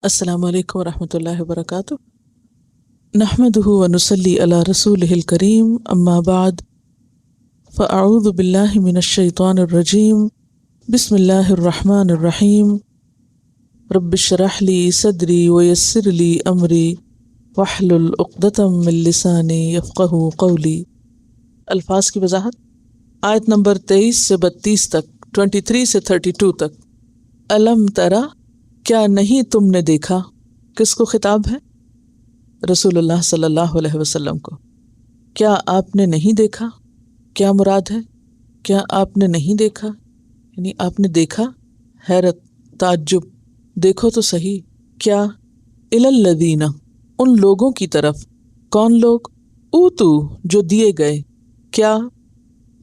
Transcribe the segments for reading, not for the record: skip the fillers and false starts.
السلام علیکم ورحمۃ اللہ وبرکاتہ۔ نحمدہ ونصلی علی رسولہ الکریم، اما بعد فاعوذ باللہ من الشیطان الرجیم، بسم اللہ الرحمن الرحیم۔ رب اشرح لی صدری ویسر لی امری واحلل عقدۃ من لسانی یفقہوا قولی۔ الفاظ کی وضاحت، آیت نمبر 23 سے 32 تک، 23 سے 32 تک۔ الم ترى، کیا نہیں تم نے دیکھا؟ کس کو خطاب ہے؟ رسول اللہ صلی اللہ علیہ وسلم کو۔ کیا آپ نے نہیں دیکھا؟ کیا مراد ہے؟ کیا آپ نے نہیں دیکھا یعنی آپ نے دیکھا، حیرت، تعجب، دیکھو تو صحیح۔ کیا؟ الی الذین، ان لوگوں کی طرف۔ کون لوگ؟ اوتو، جو دیے گئے۔ کیا؟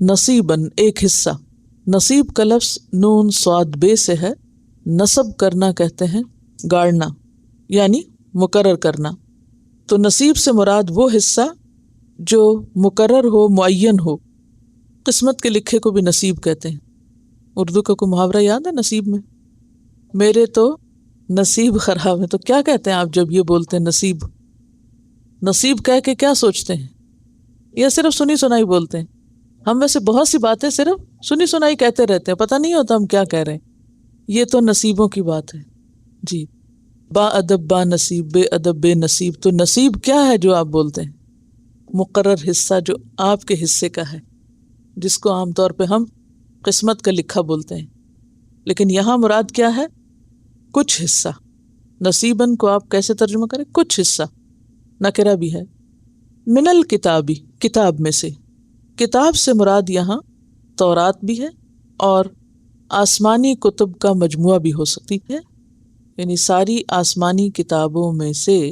نصیباً، ایک حصہ۔ نصیب کا لفظ نون صاد بے سے ہے، نصب کرنا کہتے ہیں، گاڑنا یعنی مقرر کرنا۔ تو نصیب سے مراد وہ حصہ جو مقرر ہو، معین ہو۔ قسمت کے لکھے کو بھی نصیب کہتے ہیں۔ اردو کا کوئی محاورہ یاد ہے نصیب میں؟ میرے تو نصیب خراب ہے۔ تو کیا کہتے ہیں آپ جب یہ بولتے ہیں نصیب؟ نصیب کہہ کے کیا سوچتے ہیں؟ یا صرف سنی سنائی بولتے ہیں؟ ہم ویسے بہت سی باتیں صرف سنی سنائی کہتے رہتے ہیں، پتہ نہیں ہوتا ہم کیا کہہ رہے ہیں۔ یہ تو نصیبوں کی بات ہے جی۔ با ادب با نصیب، بے ادب بے نصیب۔ تو نصیب کیا ہے جو آپ بولتے ہیں؟ مقرر حصہ جو آپ کے حصے کا ہے، جس کو عام طور پہ ہم قسمت کا لکھا بولتے ہیں۔ لیکن یہاں مراد کیا ہے؟ کچھ حصہ۔ نصیباً کو آپ کیسے ترجمہ کریں؟ کچھ حصہ، نکرہ بھی ہے۔ من الکتابی، کتاب میں سے۔ کتاب سے مراد یہاں تورات بھی ہے اور آسمانی کتب کا مجموعہ بھی ہو سکتی ہے، یعنی ساری آسمانی کتابوں میں سے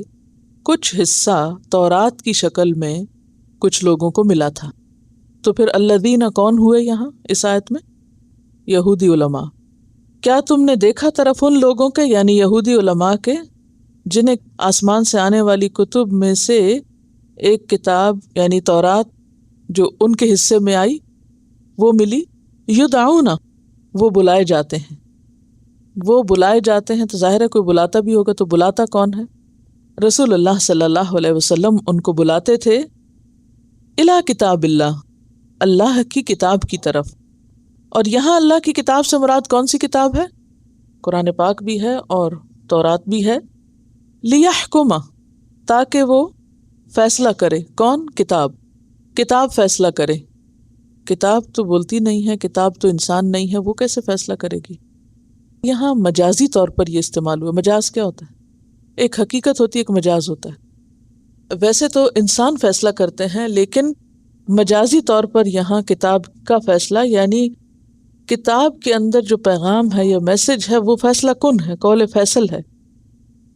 کچھ حصہ تورات کی شکل میں کچھ لوگوں کو ملا تھا۔ تو پھر الذین کون ہوئے یہاں اس آیت میں؟ یہودی علماء۔ کیا تم نے دیکھا طرف ان لوگوں کے، یعنی یہودی علماء کے، جنہیں آسمان سے آنے والی کتب میں سے ایک کتاب یعنی تورات جو ان کے حصے میں آئی وہ ملی؟ یدعون، وہ بلائے جاتے ہیں۔ وہ بلائے جاتے ہیں تو ظاہر ہے کوئی بلاتا بھی ہوگا، تو بلاتا کون ہے؟ رسول اللہ صلی اللہ علیہ وسلم ان کو بلاتے تھے الی کتاب اللہ، اللہ کی کتاب کی طرف۔ اور یہاں اللہ کی کتاب سے مراد کون سی کتاب ہے؟ قرآن پاک بھی ہے اور تورات بھی ہے۔ لیحکم، تاکہ وہ فیصلہ کرے۔ کون؟ کتاب۔ کتاب فیصلہ کرے۔ کتاب تو بولتی نہیں ہے، کتاب تو انسان نہیں ہے، وہ کیسے فیصلہ کرے گی؟ یہاں مجازی طور پر یہ استعمال ہوا۔ مجاز کیا ہوتا ہے؟ ایک حقیقت ہوتی ہے، ایک مجاز ہوتا ہے۔ ویسے تو انسان فیصلہ کرتے ہیں، لیکن مجازی طور پر یہاں کتاب کا فیصلہ، یعنی کتاب کے اندر جو پیغام ہے یا میسج ہے وہ فیصلہ کن ہے، قول فیصل ہے۔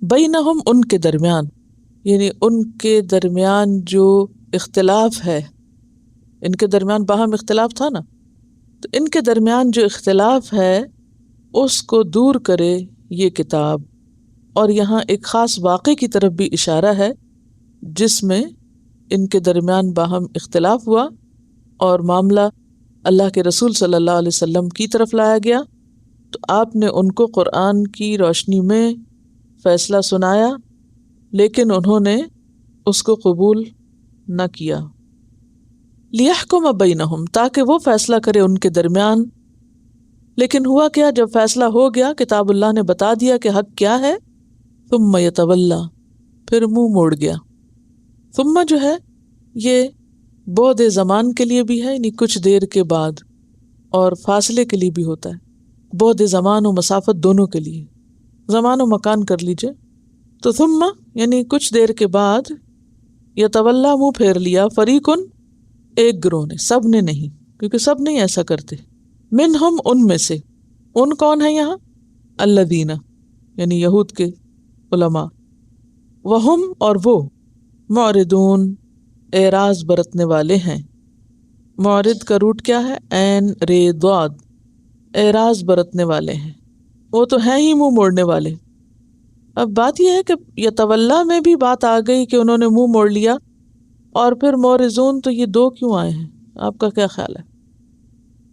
بینہم، ان کے درمیان، یعنی ان کے درمیان جو اختلاف ہے، ان کے درمیان باہم اختلاف تھا نا، تو ان کے درمیان جو اختلاف ہے اس کو دور کرے یہ کتاب۔ اور یہاں ایک خاص واقعے کی طرف بھی اشارہ ہے جس میں ان کے درمیان باہم اختلاف ہوا اور معاملہ اللہ کے رسول صلی اللہ علیہ وسلم کی طرف لایا گیا، تو آپ نے ان کو قرآن کی روشنی میں فیصلہ سنایا، لیکن انہوں نے اس کو قبول نہ کیا۔ لیحکم بینہم، تاکہ وہ فیصلہ کرے ان کے درمیان۔ لیکن ہوا کیا؟ جب فیصلہ ہو گیا، کتاب اللہ نے بتا دیا کہ حق کیا ہے، ثم یتولا، پھر منہ موڑ گیا۔ ثم جو ہے یہ بعد زمان کے لیے بھی ہے، یعنی کچھ دیر کے بعد، اور فاصلے کے لیے بھی ہوتا ہے۔ بعد زمان و مسافت دونوں کے لیے، زمان و مکان کر لیجئے۔ تو ثم یعنی کچھ دیر کے بعد، یتولا، منہ پھیر لیا، فریقن، ایک گروہ نے، سب نے نہیں، کیونکہ سب نہیں ایسا کرتے۔ منہم، ان میں سے۔ ان کون ہیں یہاں؟ الذین، یعنی یہود کے علماء۔ وہم، اور وہ، معرضون، اعراض برتنے والے ہیں۔ معرض کا روٹ کیا ہے؟ عین رے ضاد، اعراض برتنے والے ہیں، وہ تو ہیں ہی منہ موڑنے والے۔ اب بات یہ ہے کہ یتولا میں بھی بات آ گئی کہ انہوں نے منہ موڑ لیا، اور پھر معرضون، تو یہ دو کیوں آئے ہیں؟ آپ کا کیا خیال ہے؟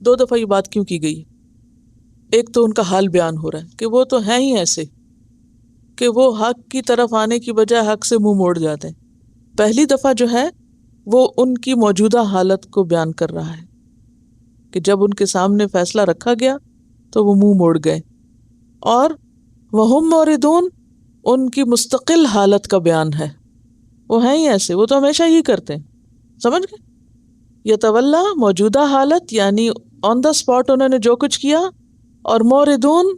دو دفعہ یہ بات کیوں کی گئی؟ ایک تو ان کا حال بیان ہو رہا ہے کہ وہ تو ہیں ہی ایسے کہ وہ حق کی طرف آنے کی بجائے حق سے منہ موڑ جاتے ہیں. پہلی دفعہ جو ہے وہ ان کی موجودہ حالت کو بیان کر رہا ہے کہ جب ان کے سامنے فیصلہ رکھا گیا تو وہ منہ موڑ گئے. اور وہم موردون ان کی مستقل حالت کا بیان ہے. وہ ہیں ہی ایسے، وہ تو ہمیشہ ہی کرتے ہیں. سمجھ گئے؟ یتولا موجودہ حالت یعنی آن دا اسپاٹ انہوں نے جو کچھ کیا، اور موردون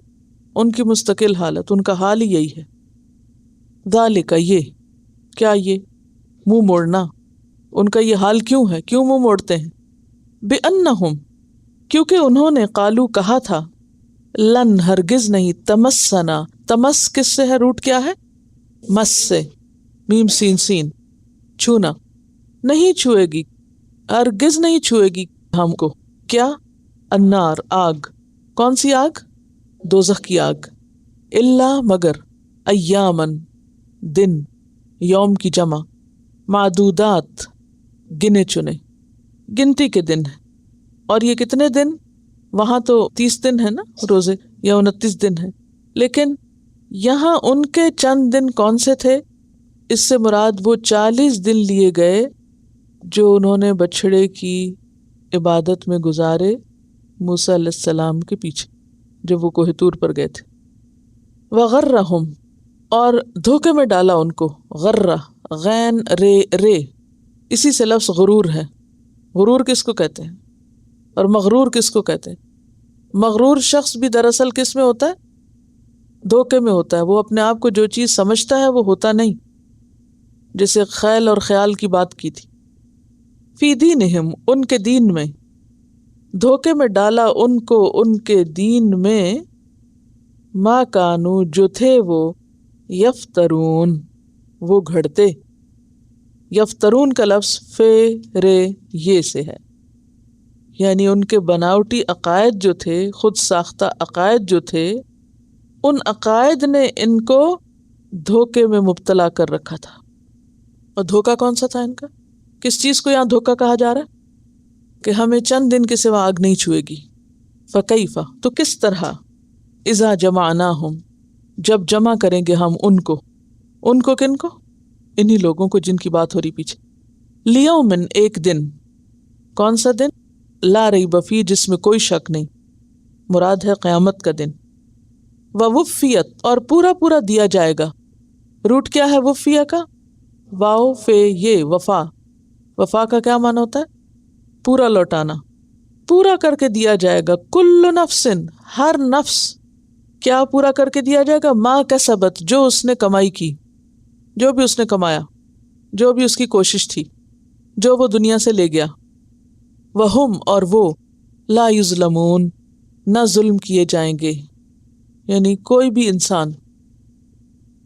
ان کی مستقل حالت، ان کا حال ہی یہی ہے. ذالک یہ کیا، یہ منہ موڑنا، ان کا یہ حال کیوں ہے، کیوں منہ موڑتے ہیں؟ بِأَنَّهُمْ کیونکہ انہوں نے قالو کہا تھا، لن ہرگز نہیں، تمسنا، تمس کس سے ہے، روٹ کیا ہے، مس سے، میم سین سین، چھونا، نہیں چھوئے گی، ہرگز نہیں چھوئے گی ہم کو، کیا، النار آگ، کون سی آگ، دوزخ کی آگ، الا مگر، ایامن دن، یوم کی جمع، معدودات گنے چنے، گنتی کے دن ہے. اور یہ کتنے دن، وہاں تو 30 دن ہے نا روزے، یا 29 دن ہے، لیکن یہاں ان کے چند دن کون سے تھے؟ اس سے مراد وہ 40 دن لیے گئے جو انہوں نے بچھڑے کی عبادت میں گزارے موسیٰ علیہ السلام کے پیچھے جب وہ کوہ طور پر گئے تھے. وغرہم اور دھوکے میں ڈالا ان کو، غرہ غین رے رے، اسی سے لفظ غرور ہے. غرور کس کو کہتے ہیں اور مغرور کس کو کہتے ہیں؟ مغرور شخص بھی دراصل کس میں ہوتا ہے، دھوکے میں ہوتا ہے. وہ اپنے آپ کو جو چیز سمجھتا ہے وہ ہوتا نہیں، جیسے خیال اور خیال کی بات کی تھی. فی دینہم ان کے دین میں، دھوکے میں ڈالا ان کو ان کے دین میں، ما کانو جو تھے وہ، یفترون وہ گھڑتے. یفترون کا لفظ فے رے یہ سے ہے، یعنی ان کے بناوٹی عقائد جو تھے، خود ساختہ عقائد جو تھے، ان عقائد نے ان کو دھوکے میں مبتلا کر رکھا تھا. اور دھوکا کون سا تھا ان کا؟ کس چیز کو یہاں دھوکا کہا جا رہا ہے؟ کہ ہمیں چند دن کے سوا آگ نہیں چھوئے گی. فکیفا تو کس طرح، اذا جمعناہم جب جمع کریں گے ہم ان کو کن کو، انہی لوگوں کو جن کی بات ہو رہی پیچھے، لیومن ایک دن، کون سا دن، لا ریب فیہ جس میں کوئی شک نہیں، مراد ہے قیامت کا دن. ووفیت اور پورا پورا دیا جائے گا. روٹ کیا ہے وفیہ کا، واو فے یہ، وفا، وفا کا کیا معنی ہوتا ہے، پورا لوٹانا، پورا کر کے دیا جائے گا. کل نفس ہر نفس، کیا پورا کر کے دیا جائے گا، ما کسبت جو اس نے کمائی کی، جو بھی اس نے کمایا، جو بھی اس کی کوشش تھی، جو وہ دنیا سے لے گیا. وہم اور وہ، لا یظلمون نہ ظلم کیے جائیں گے، یعنی کوئی بھی انسان.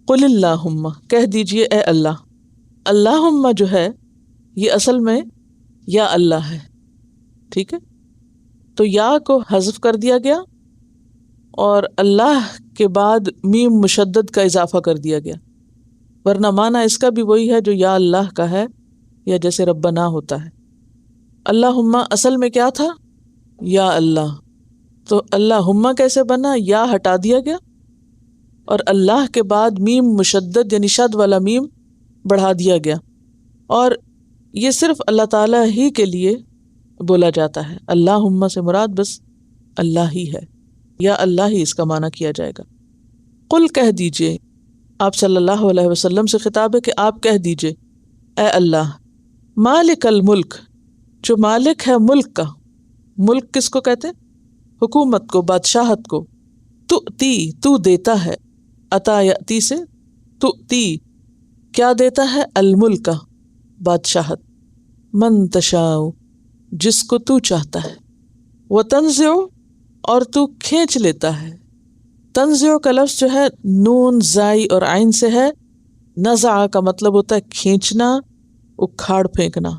قل اللہم کہہ دیجئے اے اللہ، اللہم جو ہے یہ اصل میں یا اللہ ہے، ٹھیک ہے، تو یا کو حذف کر دیا گیا اور اللہ کے بعد میم مشدد کا اضافہ کر دیا گیا، ورنہ معنی اس کا بھی وہی ہے جو یا اللہ کا ہے، یا جیسے ربنا ہوتا ہے. اللہم اصل میں کیا تھا، یا اللہ، تو اللہم کیسے بنا، یا ہٹا دیا گیا اور اللہ کے بعد میم مشدد یعنی شد والا میم بڑھا دیا گیا. اور یہ صرف اللہ تعالیٰ ہی کے لیے بولا جاتا ہے. اللہم سے مراد بس اللہ ہی ہے، یا اللہ ہی اس کا معنی کیا جائے گا. قل کہہ دیجئے، آپ صلی اللہ علیہ وسلم سے خطاب ہے کہ آپ کہہ دیجئے اے اللہ، مالک الملک جو مالک ہے ملک کا، ملک کس کو کہتے ہیں، حکومت کو، بادشاہت کو. تو دیتا ہے، عطا یاتی سے، کیا دیتا ہے، الملک بادشاہت، من تشاء جس کو تو چاہتا ہے، وتنزع اور تو کھینچ لیتا ہے. تنزع کا لفظ جو ہے نون زائی اور عین سے ہے. نزع کا مطلب ہوتا ہے کھینچنا، اکھاڑ پھینکنا.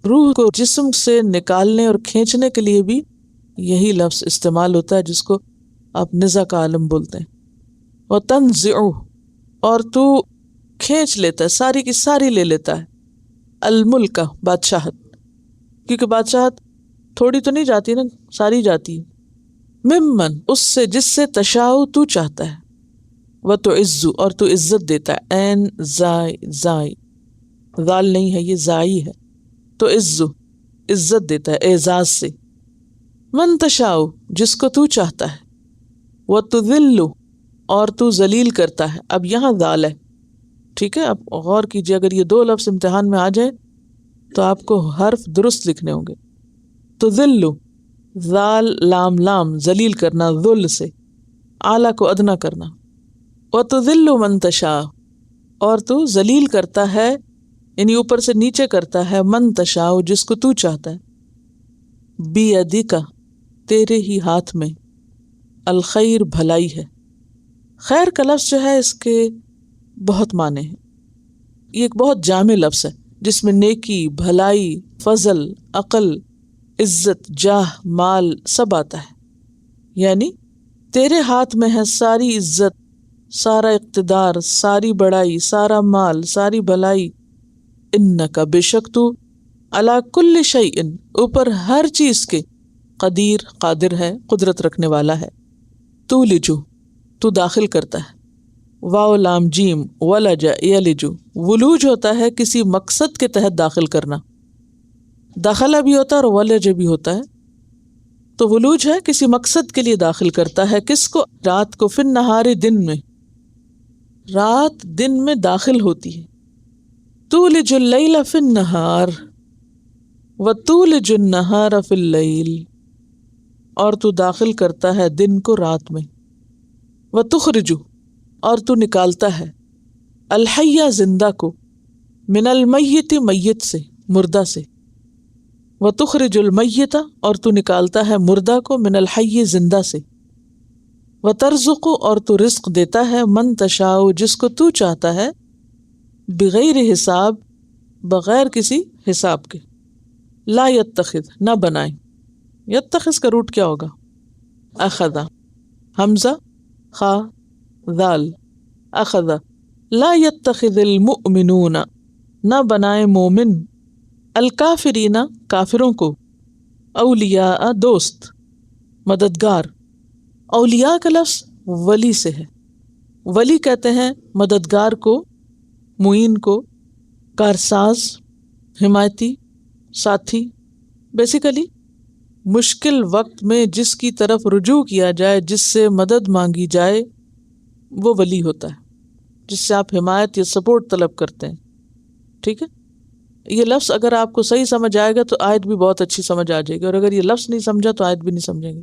روح کو جسم سے نکالنے اور کھینچنے کے لیے بھی یہی لفظ استعمال ہوتا ہے، جس کو آپ نزع کا عالم بولتے ہیں. وتنزع اور تو کھینچ لیتا ہے، ساری کی ساری لے لیتا ہے، الملک بادشاہت، کیونکہ بادشاہت تھوڑی تو نہیں جاتی نا، ساری جاتی ہے. ممن اس سے جس سے تشاء تو چاہتا ہے. وتعز اور تو عزت دیتا ہے، عین زائی زائی، ذال نہیں ہے یہ زائی ہے، تو عز عزت دیتا ہے اعزاز سے، من تشاء جس کو تو چاہتا ہے، وتذل اور تو ذلیل کرتا ہے، اب یہاں ذال ہے، ٹھیک ہے، اب غور کیجیے، اگر یہ دو لفظ امتحان میں آ جائے تو آپ کو حرف درست لکھنے ہوں گے. تو ذل ذال لام لام ذلیل کرنا، ذل سے اعلیٰ کو ادنا کرنا، وتذل من تشاء اور تو ذلیل کرتا ہے یعنی اوپر سے نیچے کرتا ہے، من تشاء جس کو تو چاہتا ہے، بیدک تیرے ہی ہاتھ میں، الخیر بھلائی ہے. خیر کا لفظ جو ہے اس کے بہت معنی ہیں، یہ ایک بہت جامع لفظ ہے جس میں نیکی، بھلائی، فضل، عقل، عزت، جاہ، مال سب آتا ہے. یعنی تیرے ہاتھ میں ہے ساری عزت، سارا اقتدار، ساری بڑائی، سارا مال، ساری بھلائی. انک بے شک تو، علی کل شیء اوپر ہر چیز کے، قدیر قادر ہے، قدرت رکھنے والا ہے. تولجو تو داخل کرتا ہے، واو لام جیم، ولج یلج، ولوج ہوتا ہے کسی مقصد کے تحت داخل کرنا، داخلہ بھی ہوتا ہے اور ولج بھی ہوتا ہے. تو ولوج ہے کسی مقصد کے لیے داخل کرتا ہے، کس کو؟ رات کو، فی النہار دن میں، رات دن میں داخل ہوتی ہے. تولج اللیل فی النہار وتولج النہار فی اللیل اور تو داخل کرتا ہے دن کو رات میں. وتخرج اور تو نکالتا ہے، الحی زندہ کو، من المیت میت سے، مردہ سے. وتخرج المیت اور تو نکالتا ہے مردہ کو، من الحی زندہ سے. وترزق اور تو رزق دیتا ہے، من تشاء جس کو تو چاہتا ہے، بغیر حساب بغیر کسی حساب کے. لا یتخذ نہ بنائے، یتخذ کا روٹ کیا ہوگا؟ اخذ، حمزہ خا ذال، اخذ. لا یتخذ المؤمنون نہ بنائے مومن، الکافرین کافروں کو، اولیاء دوست، مددگار. اولیاء کا لفظ ولی سے ہے، ولی کہتے ہیں مددگار کو، معین کو، کارساز، حمایتی، ساتھی. بیسیکلی مشکل وقت میں جس کی طرف رجوع کیا جائے، جس سے مدد مانگی جائے، وہ ولی ہوتا ہے، جس سے آپ حمایت یا سپورٹ طلب کرتے ہیں. ٹھیک ہے، یہ لفظ اگر آپ کو صحیح سمجھ آئے گا تو آیت بھی بہت اچھی سمجھ آ جائے گی، اور اگر یہ لفظ نہیں سمجھا تو آیت بھی نہیں سمجھیں گے.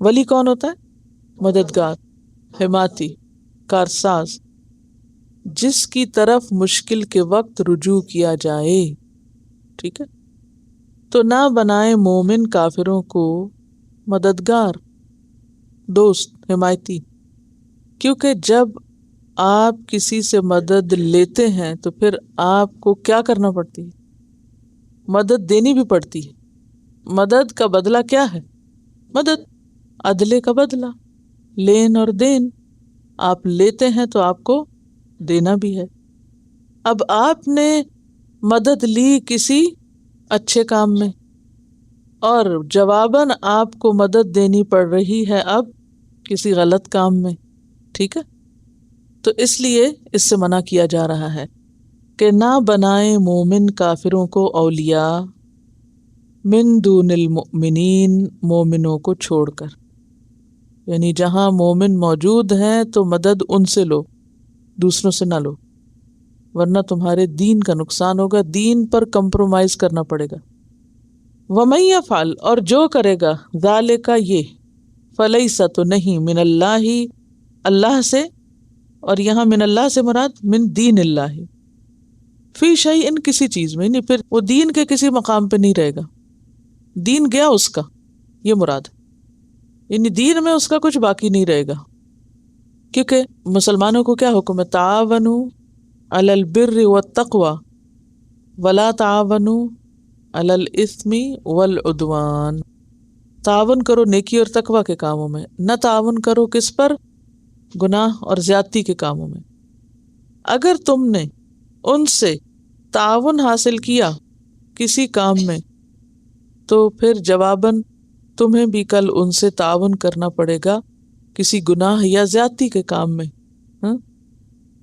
ولی کون ہوتا ہے؟ مددگار، حمایتی، کارساز، جس کی طرف مشکل کے وقت رجوع کیا جائے. ٹھیک ہے، تو نہ بنائے مومن کافروں کو مددگار، دوست، حمایتی. کیونکہ جب آپ کسی سے مدد لیتے ہیں تو پھر آپ کو کیا کرنا پڑتی ہے؟ مدد دینی بھی پڑتی ہے. مدد کا بدلہ کیا ہے؟ مدد، عدلے کا بدلہ، لین اور دین. آپ لیتے ہیں تو آپ کو دینا بھی ہے. اب آپ نے مدد لی کسی اچھے کام میں اور جواباً آپ کو مدد دینی پڑ رہی ہے اب کسی غلط کام میں. ٹھیک ہے، تو اس لیے اس سے منع کیا جا رہا ہے کہ نہ بنائے مومن کافروں کو اولیاء، من دون المؤمنین مومنوں کو چھوڑ کر. یعنی جہاں مومن موجود ہیں تو مدد ان سے لو، دوسروں سے نہ لو، ورنہ تمہارے دین کا نقصان ہوگا، دین پر کمپرومائز کرنا پڑے گا. وَمَن يَفْعَلْ اور جو کرے گا، ذَلِكَ یہ، فَلَيْسَ تو نہیں، من اللہ اللہ سے، اور یہاں من اللہ سے مراد من دین اللہ، فی شیء کسی چیز میں، یعنی پھر وہ دین کے کسی مقام پہ نہیں رہے گا، دین گیا اس کا، یہ مراد، یعنی دین میں اس کا کچھ باقی نہیں رہے گا. کیونکہ مسلمانوں کو کیا حکم ہے؟ تعاونوا علی البر والتقوی ولا تعاونوا علی الاثم والعدوان. تعاون کرو نیکی اور تقوی کے کاموں میں، نہ تعاون کرو کس پر؟ گناہ اور زیادتی کے کاموں میں. اگر تم نے ان سے تعاون حاصل کیا کسی کام میں تو پھر جواباً تمہیں بھی کل ان سے تعاون کرنا پڑے گا کسی گناہ یا زیادتی کے کام میں. ہاں؟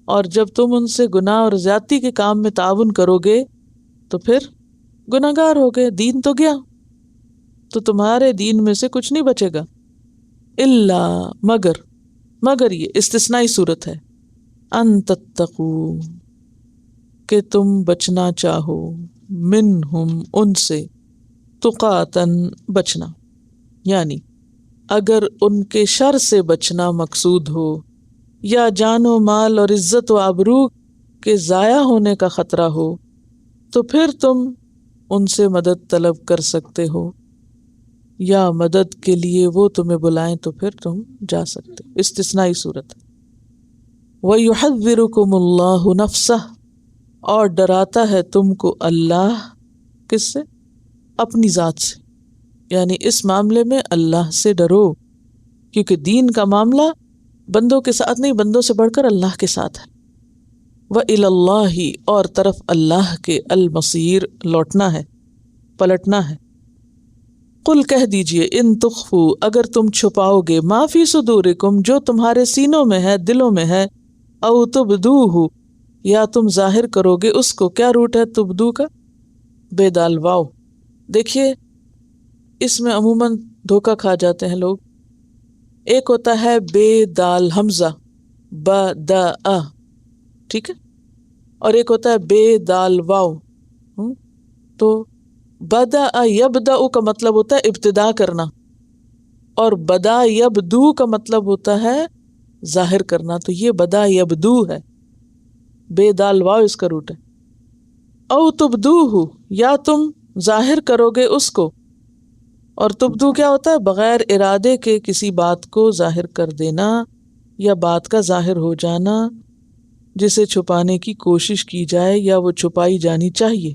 اور جب تم ان سے گناہ اور زیادتی کے کام میں تعاون کرو گے تو پھر گناہگار ہو گئے، دین تو گیا، تو تمہارے دین میں سے کچھ نہیں بچے گا۔ الا مگر یہ استثنائی صورت ہے، ان تتقو کہ تم بچنا چاہو، منہم ان سے، تقاتن بچنا، یعنی اگر ان کے شر سے بچنا مقصود ہو یا جان و مال اور عزت و آبرو کے ضائع ہونے کا خطرہ ہو تو پھر تم ان سے مدد طلب کر سکتے ہو، یا مدد کے لیے وہ تمہیں بلائیں تو پھر تم جا سکتے ہو، استثنائی صورت۔ وَيُحَذِّرُكُمُ اللَّهُ نَفْسَهُ، اور ڈراتا ہے تم کو اللہ، کس سے؟ اپنی ذات سے، یعنی اس معاملے میں اللہ سے ڈرو، کیونکہ دین کا معاملہ بندوں کے ساتھ نہیں، بندوں سے بڑھ کر اللہ کے ساتھ ہے۔ وَإِلَى اللَّهِ، اور طرف اللہ کے، المصیر، لوٹنا ہے، پلٹنا ہے۔ قل کہہ دیجئے، ان تخفوا، اگر تم چھپاؤ گے، ما فی صدورکم، جو تمہارے سینوں میں ہے، دلوں میں ہے، او تبدوہ، یا تم ظاہر کرو گے اس کو، کیا روٹ ہے تبدو کا؟ بے دال واو۔ دیکھیے اس میں عموماً دھوکہ کھا جاتے ہیں لوگ، ایک ہوتا ہے بے دال حمزہ بدأ، ٹھیک ہے، اور ایک ہوتا ہے بے دال واو۔ تو بدأ یبدأ کا مطلب ہوتا ہے ابتدا کرنا، اور بدا یبدو کا مطلب ہوتا ہے ظاہر کرنا، تو یہ بدا یبدو ہے، بے دال واو اس کا روٹ ہے۔ او تبدوہ، یا تم ظاہر کرو گے اس کو، اور تبدو کیا ہوتا ہے؟ بغیر ارادے کے کسی بات کو ظاہر کر دینا یا بات کا ظاہر ہو جانا جسے چھپانے کی کوشش کی جائے یا وہ چھپائی جانی چاہیے،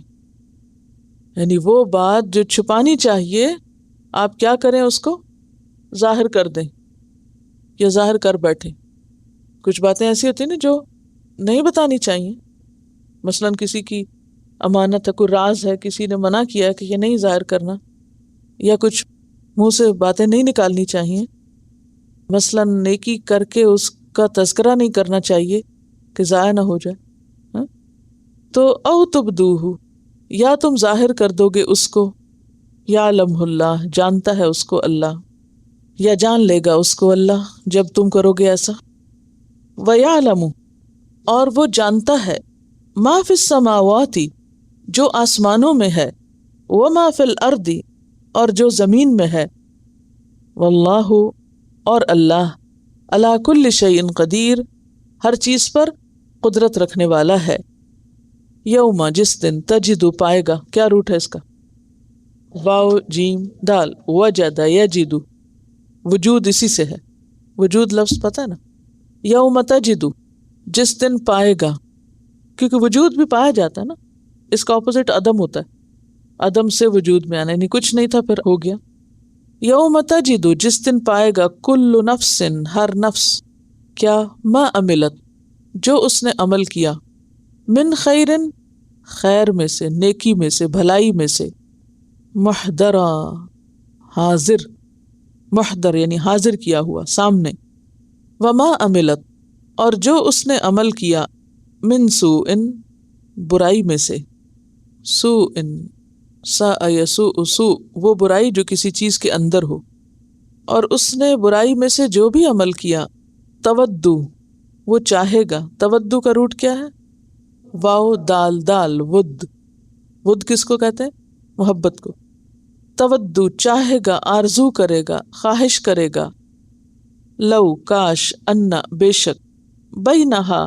یعنی وہ بات جو چھپانی چاہیے آپ کیا کریں، اس کو ظاہر کر دیں یا ظاہر کر بیٹھیں۔ کچھ باتیں ایسی ہوتی ہیں نا جو نہیں بتانی چاہیے، مثلاً کسی کی امانت ہے، کوئی راز ہے، کسی نے منع کیا ہے کہ یہ نہیں ظاہر کرنا، یا کچھ منہ سے باتیں نہیں نکالنی چاہیے، مثلاً نیکی کر کے اس کا تذکرہ نہیں کرنا چاہیے کہ ضائع نہ ہو جائے، ہاں؟ تو او تبدوہ، یا تم ظاہر کر دو گے اس کو، یعلمہ اللہ، جانتا ہے اس کو اللہ، یا جان لے گا اس کو اللہ جب تم کرو گے ایسا۔ وَيَعْلَمُ، اور وہ جانتا ہے، مَا فِي السَّمَاوَاتِ، جو آسمانوں میں ہے، وَمَا فِي الْأَرْضِ، اور جو زمین میں ہے، واللہ، اور اللہ، عَلَى كُلِّ شَيْءٍ قدیر، ہر چیز پر قدرت رکھنے والا ہے۔ یوم، جس دن، تجد، پائے گا، کیا روٹ ہے اس کا؟ واو جیم دال، وجد یجد، وجود اسی سے ہے، وجود لفظ پتہ ہے نا۔ یوم تجد، جس دن پائے گا، کیونکہ وجود بھی پایا جاتا ہے نا، اس کا اپوزٹ عدم ہوتا ہے، عدم سے وجود میں آنا، یعنی کچھ نہیں تھا پھر ہو گیا۔ یوم تجد، جس دن پائے گا، کل نفس، ہر نفس، کیا؟ ما عملت، جو اس نے عمل کیا، من خیر، خیر میں سے، نیکی میں سے، بھلائی میں سے، محضرا، حاضر، محضر یعنی حاضر کیا ہوا، سامنے، وما عملت، اور جو اس نے عمل کیا، من سوء، برائی میں سے، سوء، ساء یسوء، سوء، وہ برائی جو کسی چیز کے اندر ہو، اور اس نے برائی میں سے جو بھی عمل کیا، تودو، وہ چاہے گا، تودو کا روٹ کیا ہے؟ واو دال دال، ود، ود کس کو کہتے ہیں؟ محبت کو۔ تودو، چاہے گا، آرزو کرے گا، خواہش کرے گا، لو، کاش، انا، بے شک، بینہا،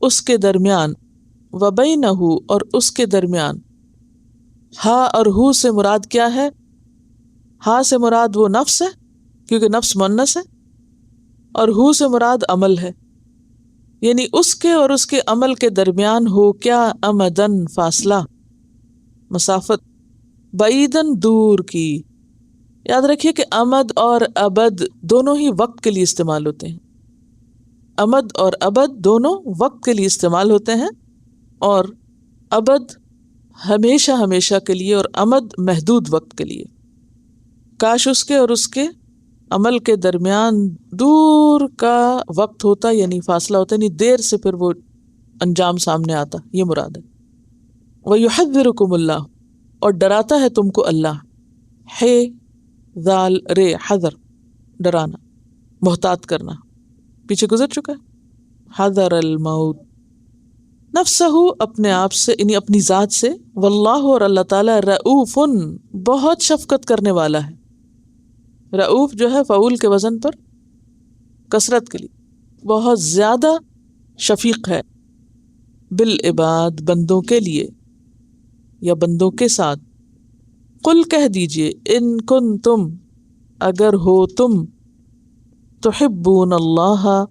اس کے درمیان، وبینہ، اور اس کے درمیان، ہا اور ہو سے مراد کیا ہے؟ ہا سے مراد وہ نفس ہے کیونکہ نفس مؤنث ہے، اور ہو سے مراد عمل ہے، یعنی اس کے اور اس کے عمل کے درمیان ہو کیا؟ امدن، فاصلہ، مسافت، بعیدن، دور کی۔ یاد رکھیے کہ امد اور ابد دونوں ہی وقت کے لیے استعمال ہوتے ہیں، امد اور ابد دونوں وقت کے لیے استعمال ہوتے ہیں، اور ابد ہمیشہ ہمیشہ کے لیے، اور امد محدود وقت کے لیے۔ کاش اس کے اور اس کے عمل کے درمیان دور کا وقت ہوتا یعنی فاصلہ ہوتا یعنی دیر سے پھر وہ انجام سامنے آتا، یہ مراد ہے۔ وَيُحَذِّرُكُمُ اللَّهُ، اور ڈراتا ہے تم کو اللہ، ہے ذال رے حذر، ڈرانا، محتاط کرنا، پیچھے گزر چکا ہے، حذر الموت، نفسہ، اپنے آپ سے یعنی اپنی ذات سے، واللہ، اور اللہ تعالیٰ، رؤوف، بہت شفقت کرنے والا ہے۔ رؤوف جو ہے فعول کے وزن پر کثرت کے لیے، بہت زیادہ شفیق ہے، بالعباد، بندوں کے لیے یا بندوں کے ساتھ۔ قل، کہہ دیجئے، ان کنتم، اگر ہو تم، تحبون اللہ،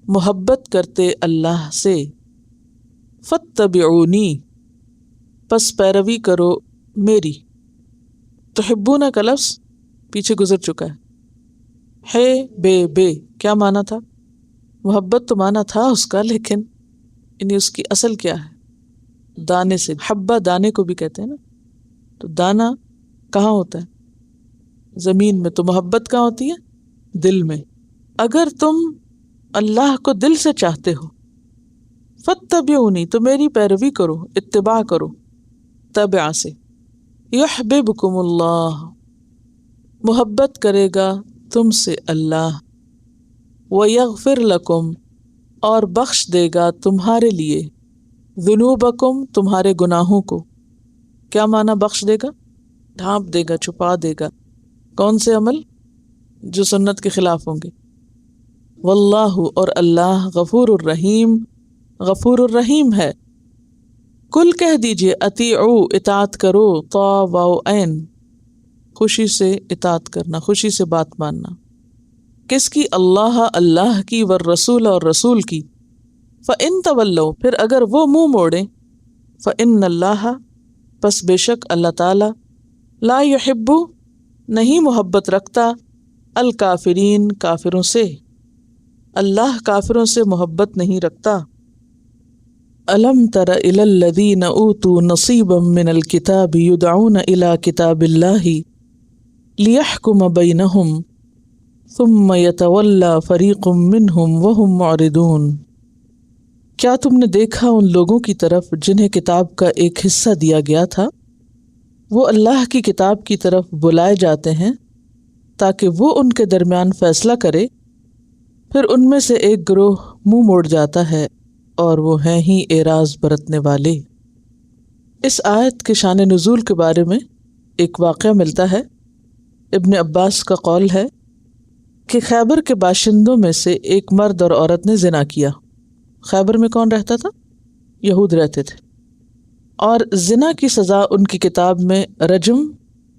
محبت کرتے اللہ سے، فاتبعونی، پس پیروی کرو میری۔ تحبون کا لفظ پیچھے گزر چکا ہے بے کیا معنی تھا؟ محبت تو معنی تھا اس کا، لیکن یعنی اس کی اصل کیا ہے؟ دانے سے، حبہ دانے کو بھی کہتے ہیں نا، تو دانا کہاں ہوتا ہے؟ زمین میں، تو محبت کہاں ہوتی ہے؟ دل میں۔ اگر تم اللہ کو دل سے چاہتے ہو، فاتبعونی، تو میری پیروی کرو، اتباع کرو، تبع سے، یحببکم اللہ، محبت کرے گا تم سے اللہ، ویغفر لکم، اور بخش دے گا تمہارے لیے، ذنوبکم، تمہارے گناہوں کو۔ کیا معنی بخش دے گا؟ ڈھانپ دے گا، چھپا دے گا۔ کون سے عمل؟ جو سنت کے خلاف ہوں گے۔ واللہ، اور اللہ، غفور الرحیم، غفور الرحیم ہے۔ کل، کہہ دیجئے، اطیعوا، اطاعت کرو، طا واو عین، خوشی سے اطاعت کرنا، خوشی سے بات ماننا۔ کس کی؟ اللہ، اللہ کی، والرسول، اور رسول کی۔ فَإِن تَوَلَّوْا، پھر اگر وہ منہ موڑیں، فَإِنَّ اللَّهَ، پس بے شک اللہ تعالی، لا يحب، نہیں محبت رکھتا، الکافرین، کافروں سے، اللہ کافروں سے محبت نہیں رکھتا۔ أَلَمْ تَرَ إِلَى الَّذِينَ أُوتُوا نَصِيبًا مِّنَ الْكِتَابِ يُدْعَوْنَ إِلَى كِتَابِ اللَّهِ لِيَحْكُمَ بَيْنَهُمْ ثُمَّ يَتَوَلَّى فَرِيقٌ مِّنْهُمْ وَهُمْ مُعْرِضُونَ، کیا تم نے دیکھا ان لوگوں کی طرف جنہیں کتاب کا ایک حصہ دیا گیا تھا، وہ اللہ کی کتاب کی طرف بلائے جاتے ہیں تاکہ وہ ان کے درمیان فیصلہ کرے، پھر ان میں سے ایک گروہ منہ موڑ جاتا ہے اور وہ ہیں ہی اعراض برتنے والے۔ اس آیت کے شان نزول کے بارے میں ایک واقعہ ملتا ہے۔ ابن عباس کا قول ہے کہ خیبر کے باشندوں میں سے ایک مرد اور عورت نے زنا کیا۔ خیبر میں کون رہتا تھا؟ یہود رہتے تھے، اور زنا کی سزا ان کی کتاب میں رجم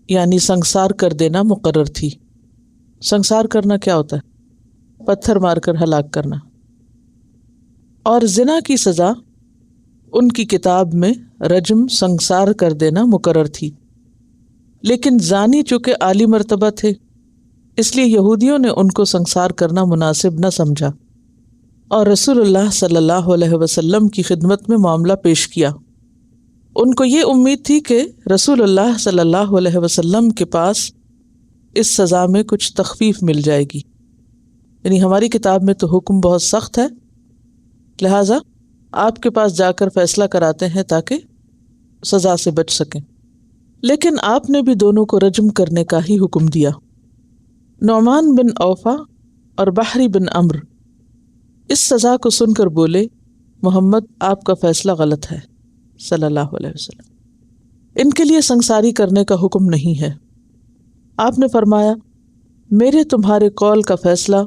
یعنی سنگسار کر دینا مقرر تھی۔ سنگسار کرنا کیا ہوتا ہے؟ پتھر مار کر ہلاک کرنا۔ اور زنا کی سزا ان کی کتاب میں رجم، سنگسار کر دینا مقرر تھی، لیکن زانی چونکہ عالی مرتبہ تھے، اس لیے یہودیوں نے ان کو سنگسار کرنا مناسب نہ سمجھا اور رسول اللہ صلی اللہ علیہ وسلم کی خدمت میں معاملہ پیش کیا۔ ان کو یہ امید تھی کہ رسول اللہ صلی اللہ علیہ وسلم کے پاس اس سزا میں کچھ تخفیف مل جائے گی، یعنی ہماری کتاب میں تو حکم بہت سخت ہے، لہٰذا آپ کے پاس جا کر فیصلہ کراتے ہیں تاکہ سزا سے بچ سکیں۔ لیکن آپ نے بھی دونوں کو رجم کرنے کا ہی حکم دیا۔ نعمان بن اوفا اور بحری بن عمرو اس سزا کو سن کر بولے، محمد آپ کا فیصلہ غلط ہے صلی اللہ علیہ وسلم، ان کے لیے سنگساری کرنے کا حکم نہیں ہے۔ آپ نے فرمایا، میرے تمہارے قول کا فیصلہ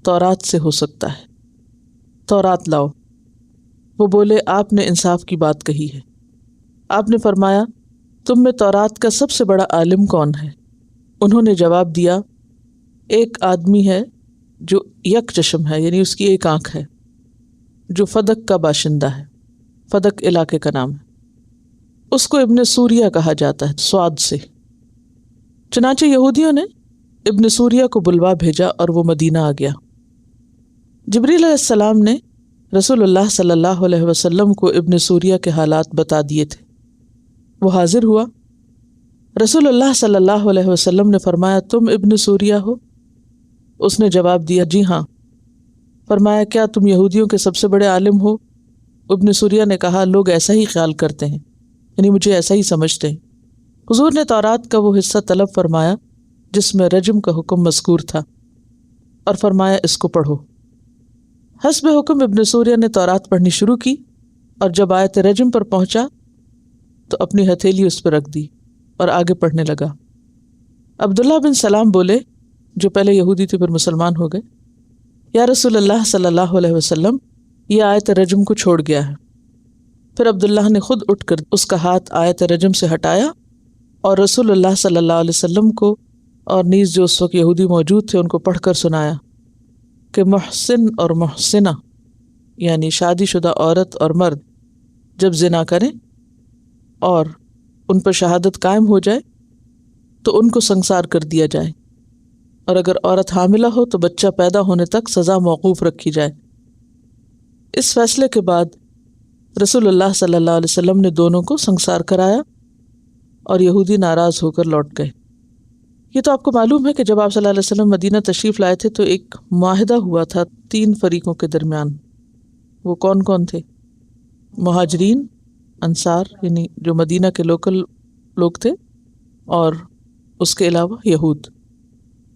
تورات سے ہو سکتا ہے، تورات لاؤ۔ وہ بولے، آپ نے انصاف کی بات کہی ہے۔ آپ نے فرمایا، تم میں تورات کا سب سے بڑا عالم کون ہے؟ انہوں نے جواب دیا، ایک آدمی ہے جو یک چشم ہے، یعنی اس کی ایک آنکھ ہے، جو فدق کا باشندہ ہے، فدق علاقے کا نام ہے، اس کو ابن سوریہ کہا جاتا ہے، سواد سے۔ چنانچہ یہودیوں نے ابن سوریہ کو بلوا بھیجا اور وہ مدینہ آ گیا۔ جبریل علیہ السلام نے رسول اللہ صلی اللہ علیہ وسلم کو ابن سوریہ کے حالات بتا دیے تھے۔ وہ حاضر ہوا۔ رسول اللہ صلی اللہ علیہ وسلم نے فرمایا، تم ابن سوریہ ہو؟ اس نے جواب دیا جی ہاں۔ فرمایا کیا تم یہودیوں کے سب سے بڑے عالم ہو؟ ابن سوریہ نے کہا لوگ ایسا ہی خیال کرتے ہیں، یعنی مجھے ایسا ہی سمجھتے ہیں۔ حضور نے تورات کا وہ حصہ طلب فرمایا جس میں رجم کا حکم مذکور تھا، اور فرمایا اس کو پڑھو۔ حسب حکم ابن سوریہ نے تورات پڑھنی شروع کی، اور جب آیت رجم پر پہنچا تو اپنی ہتھیلی اس پر رکھ دی اور آگے پڑھنے لگا۔ عبداللہ بن سلام بولے، جو پہلے یہودی تھے پھر مسلمان ہو گئے، یا رسول اللہ صلی اللہ علیہ وسلم، یہ آیت رجم کو چھوڑ گیا ہے۔ پھر عبداللہ نے خود اٹھ کر اس کا ہاتھ آیت رجم سے ہٹایا اور رسول اللہ صلی اللہ علیہ وسلم کو اور نیز جو اس وقت یہودی موجود تھے ان کو پڑھ کر سنایا کہ محسن اور محسنہ یعنی شادی شدہ عورت اور مرد جب زنا کریں اور ان پر شہادت قائم ہو جائے تو ان کو سنسار کر دیا جائے، اور اگر عورت حاملہ ہو تو بچہ پیدا ہونے تک سزا موقوف رکھی جائے۔ اس فیصلے کے بعد رسول اللہ صلی اللہ علیہ وسلم نے دونوں کو سنسار کرایا اور یہودی ناراض ہو کر لوٹ گئے۔ یہ تو آپ کو معلوم ہے کہ جب آپ صلی اللہ علیہ وسلم مدینہ تشریف لائے تھے تو ایک معاہدہ ہوا تھا 3 فریقوں کے درمیان۔ وہ کون کون تھے؟ مہاجرین، انصار یعنی جو مدینہ کے لوکل لوگ تھے، اور اس کے علاوہ یہود۔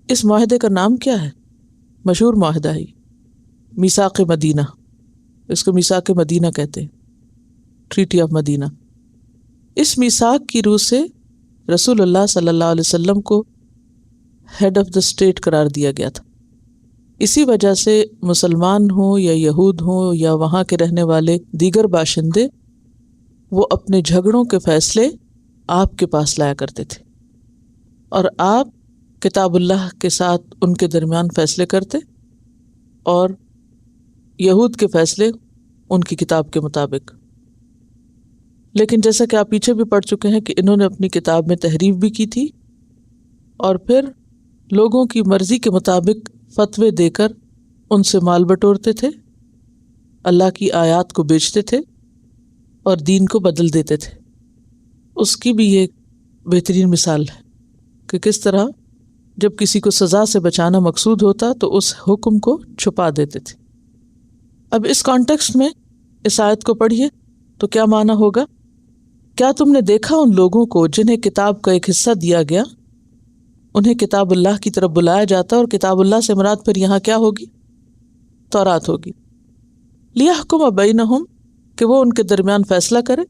اس معاہدے کا نام کیا ہے؟ مشہور معاہدہ ہے میثاق مدینہ، اس کو میثاق مدینہ کہتے ہیں، ٹریٹی آف مدینہ۔ اس میثاق کی روح سے رسول اللہ صلی اللہ علیہ وسلم کو ہیڈ آف دا اسٹیٹ قرار دیا گیا تھا۔ اسی وجہ سے مسلمان ہوں یا یہود ہوں یا وہاں کے رہنے والے دیگر باشندے، وہ اپنے جھگڑوں کے فیصلے آپ کے پاس لایا کرتے تھے، اور آپ کتاب اللہ کے ساتھ ان کے درمیان فیصلے کرتے، اور یہود کے فیصلے ان کی کتاب کے مطابق۔ لیکن جیسا کہ آپ پیچھے بھی پڑھ چکے ہیں کہ انہوں نے اپنی کتاب میں تحریف بھی کی تھی، اور پھر لوگوں کی مرضی کے مطابق فتوے دے کر ان سے مال بٹورتے تھے، اللہ کی آیات کو بیچتے تھے اور دین کو بدل دیتے تھے۔ اس کی بھی یہ بہترین مثال ہے کہ کس طرح جب کسی کو سزا سے بچانا مقصود ہوتا تو اس حکم کو چھپا دیتے تھے۔ اب اس کانٹیکسٹ میں اس آیت کو پڑھیے تو کیا معنی ہوگا؟ کیا تم نے دیکھا ان لوگوں کو جنہیں کتاب کا ایک حصہ دیا گیا، انہیں کتاب اللہ کی طرف بلایا جاتا، اور کتاب اللہ سے مراد پھر یہاں کیا ہوگی؟ تورات ہوگی۔ لیحکم بینہم، کہ وہ ان کے درمیان فیصلہ کرے،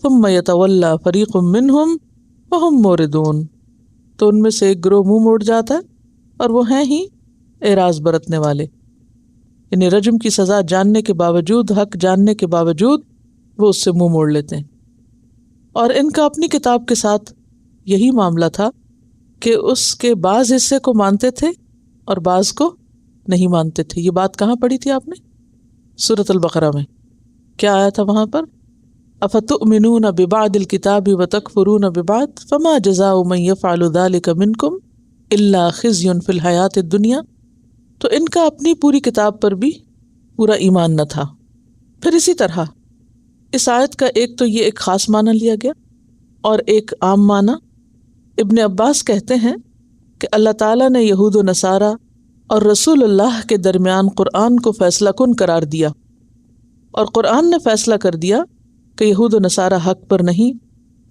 ثم یتولی فریق منہم وہم موردون، تو ان میں سے ایک گروہ منہ موڑ جاتا ہے اور وہ ہیں ہی اعراض برتنے والے، یعنی رجم کی سزا جاننے کے باوجود، حق جاننے کے باوجود وہ اس سے منہ موڑ لیتے ہیں۔ اور ان کا اپنی کتاب کے ساتھ یہی معاملہ تھا کہ اس کے بعض حصے کو مانتے تھے اور بعض کو نہیں مانتے تھے۔ یہ بات کہاں پڑھی تھی آپ نے؟ سورۃ البقرہ میں کیا آیا تھا وہاں پر؟ افتؤمنون ببعض الکتاب وتکفرون ببعض فما جزاء من یفعل ذلک منکم الا خزی فی الحیاۃ الدنیا۔ تو ان کا اپنی پوری کتاب پر بھی پورا ایمان نہ تھا۔ پھر اسی طرح اس آیت کا ایک تو یہ ایک خاص معنی لیا گیا اور ایک عام معنی۔ ابن عباس کہتے ہیں کہ اللہ تعالیٰ نے یہود و نصارہ اور رسول اللہ کے درمیان قرآن کو فیصلہ کن قرار دیا، اور قرآن نے فیصلہ کر دیا کہ یہود و نصارہ حق پر نہیں،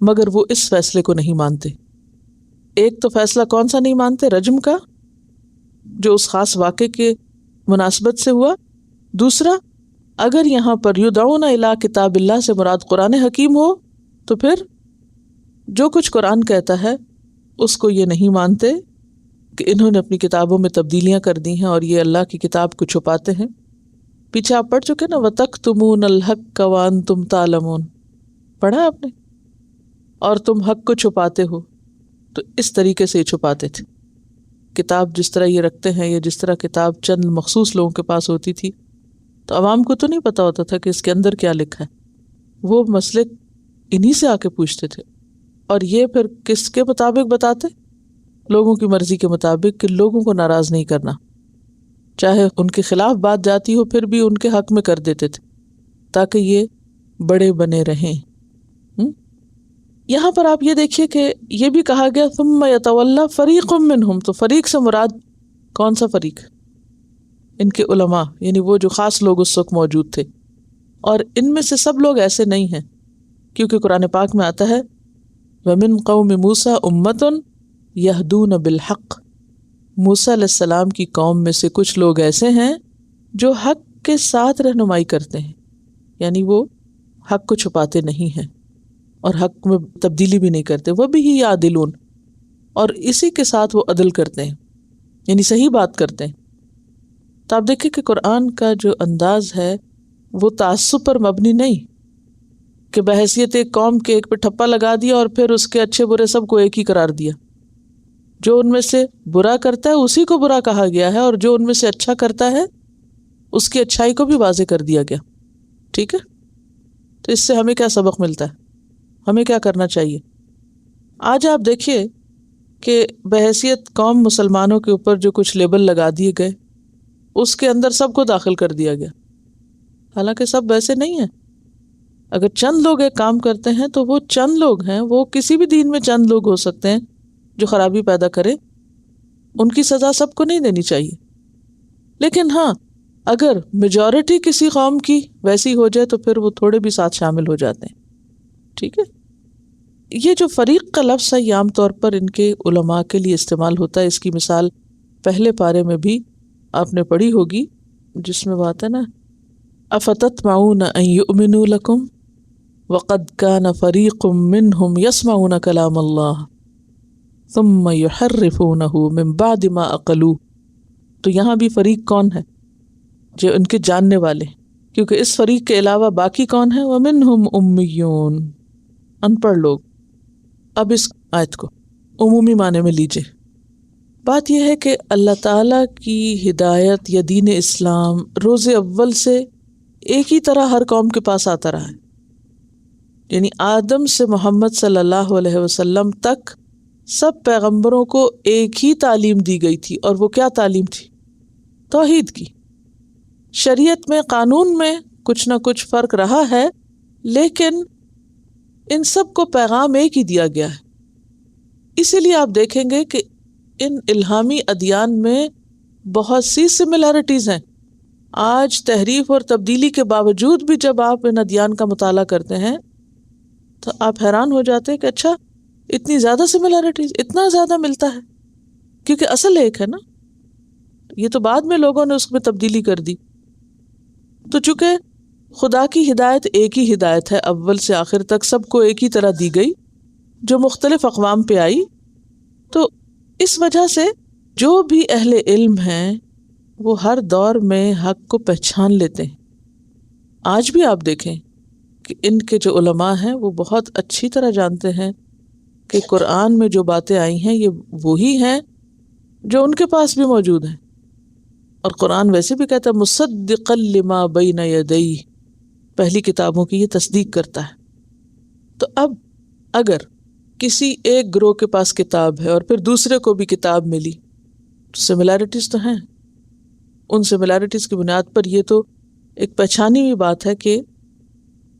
مگر وہ اس فیصلے کو نہیں مانتے۔ ایک تو فیصلہ کون سا نہیں مانتے؟ رجم کا، جو اس خاص واقعے کے مناسبت سے ہوا۔ دوسرا، اگر یہاں پر یدعون الی کتاب اللہ سے مراد قرآن حکیم ہو تو پھر جو کچھ قرآن کہتا ہے اس کو یہ نہیں مانتے کہ انہوں نے اپنی کتابوں میں تبدیلیاں کر دی ہیں اور یہ اللہ کی کتاب کو چھپاتے ہیں۔ پیچھے آپ پڑھ چکے نا، وَتَكْتُمُونَ الْحَقَّ وَأَنْتُمْ تَعْلَمُونَ، پڑھا آپ نے؟ اور تم حق کو چھپاتے ہو۔ تو اس طریقے سے یہ چھپاتے تھے۔ کتاب جس طرح یہ رکھتے ہیں، یا جس طرح کتاب چند مخصوص لوگوں کے پاس ہوتی تھی، تو عوام کو تو نہیں پتا ہوتا تھا کہ اس کے اندر کیا لکھا ہے۔ وہ مسئلے انہی سے آ کے پوچھتے تھے، اور یہ پھر کس کے مطابق بتاتے؟ لوگوں کی مرضی کے مطابق، کہ لوگوں کو ناراض نہیں کرنا، چاہے ان کے خلاف بات جاتی ہو پھر بھی ان کے حق میں کر دیتے تھے تاکہ یہ بڑے بنے رہیں۔ یہاں پر آپ یہ دیکھیے کہ یہ بھی کہا گیا ثم یتولی فریق منہم، تو فریق سے مراد کون سا فریق؟ ان کے علماء، یعنی وہ جو خاص لوگ اس وقت موجود تھے، اور ان میں سے سب لوگ ایسے نہیں ہیں، کیونکہ قرآن پاک میں آتا ہے وَمِن قَوْمِ مُوسَىٰ أُمَّةٌ يَهْدُونَ بِالْحَقِّ، موسیٰ علیہ السلام کی قوم میں سے کچھ لوگ ایسے ہیں جو حق کے ساتھ رہنمائی کرتے ہیں، یعنی وہ حق کو چھپاتے نہیں ہیں اور حق میں تبدیلی بھی نہیں کرتے، وہ بھی یعدلون، اور اسی کے ساتھ وہ عدل کرتے ہیں، یعنی صحیح بات کرتے ہیں۔ تو آپ دیکھیں کہ قرآن کا جو انداز ہے وہ تعصب پر مبنی نہیں کہ بحیثیت ایک قوم کے ایک پہ ٹھپا لگا دیا اور پھر اس کے اچھے برے سب کو ایک ہی قرار دیا۔ جو ان میں سے برا کرتا ہے اسی کو برا کہا گیا ہے، اور جو ان میں سے اچھا کرتا ہے اس کی اچھائی کو بھی واضح کر دیا گیا۔ ٹھیک ہے، تو اس سے ہمیں کیا سبق ملتا ہے، ہمیں کیا کرنا چاہیے؟ آج آپ دیکھیے کہ بحیثیت قوم مسلمانوں کے اوپر جو کچھ لیبل لگا دیے گئے اس کے اندر سب کو داخل کر دیا گیا، حالانکہ سب ویسے نہیں ہیں۔ اگر چند لوگ ایک کام کرتے ہیں تو وہ چند لوگ ہیں، وہ کسی بھی دین میں چند لوگ ہو سکتے ہیں جو خرابی پیدا کرے، ان کی سزا سب کو نہیں دینی چاہیے۔ لیکن ہاں، اگر میجورٹی کسی قوم کی ویسی ہو جائے تو پھر وہ تھوڑے بھی ساتھ شامل ہو جاتے ہیں۔ ٹھیک ہے، یہ جو فریق کا لفظ ہے یہ عام طور پر ان کے علماء کے لیے استعمال ہوتا ہے۔ اس کی مثال پہلے پارے میں بھی آپ نے پڑھی ہوگی، جس میں بات ہے نا افتطمعون ان یؤمنوا لکم وقد کان فریق منہم یسمعون کلام اللہ ثم یحرفونہ من بعد ما عقلوہ۔ تو یہاں بھی فریق کون ہے؟ جو ان کے جاننے والے، کیونکہ اس فریق کے علاوہ باقی کون ہے؟ ومنہم امیون، ان پڑھ لوگ۔ اب اس آیت کو عمومی معنی میں لیجئے۔ بات یہ ہے کہ اللہ تعالیٰ کی ہدایت یا دین اسلام روز اول سے ایک ہی طرح ہر قوم کے پاس آتا رہا ہے، یعنی آدم سے محمد صلی اللہ علیہ وسلم تک سب پیغمبروں کو ایک ہی تعلیم دی گئی تھی، اور وہ کیا تعلیم تھی؟ توحید کی۔ شریعت میں، قانون میں کچھ نہ کچھ فرق رہا ہے، لیکن ان سب کو پیغام ایک ہی دیا گیا ہے۔ اسی لیے آپ دیکھیں گے کہ ان الہامی ادیان میں بہت سی سملیرٹیز ہیں۔ آج تحریف اور تبدیلی کے باوجود بھی جب آپ ان ادیان کا مطالعہ کرتے ہیں تو آپ حیران ہو جاتے ہیں کہ اچھا اتنی زیادہ سملیرٹیز، اتنا زیادہ ملتا ہے، کیونکہ اصل ایک ہے نا، یہ تو بعد میں لوگوں نے اس میں تبدیلی کر دی۔ تو چونکہ خدا کی ہدایت ایک ہی ہدایت ہے، اول سے آخر تک سب کو ایک ہی طرح دی گئی، جو مختلف اقوام پہ آئی، تو اس وجہ سے جو بھی اہل علم ہیں وہ ہر دور میں حق کو پہچان لیتے ہیں۔ آج بھی آپ دیکھیں کہ ان کے جو علماء ہیں وہ بہت اچھی طرح جانتے ہیں کہ قرآن میں جو باتیں آئی ہیں یہ وہی ہیں جو ان کے پاس بھی موجود ہیں، اور قرآن ویسے بھی کہتا ہے مصدقا لما بین یدیہ، پہلی کتابوں کی یہ تصدیق کرتا ہے۔ تو اب اگر کسی ایک گروہ کے پاس کتاب ہے اور پھر دوسرے کو بھی کتاب ملی، تو سملیرٹیز تو ہیں، ان سملیرٹیز کی بنیاد پر یہ تو ایک پہچانی ہوئی بات ہے کہ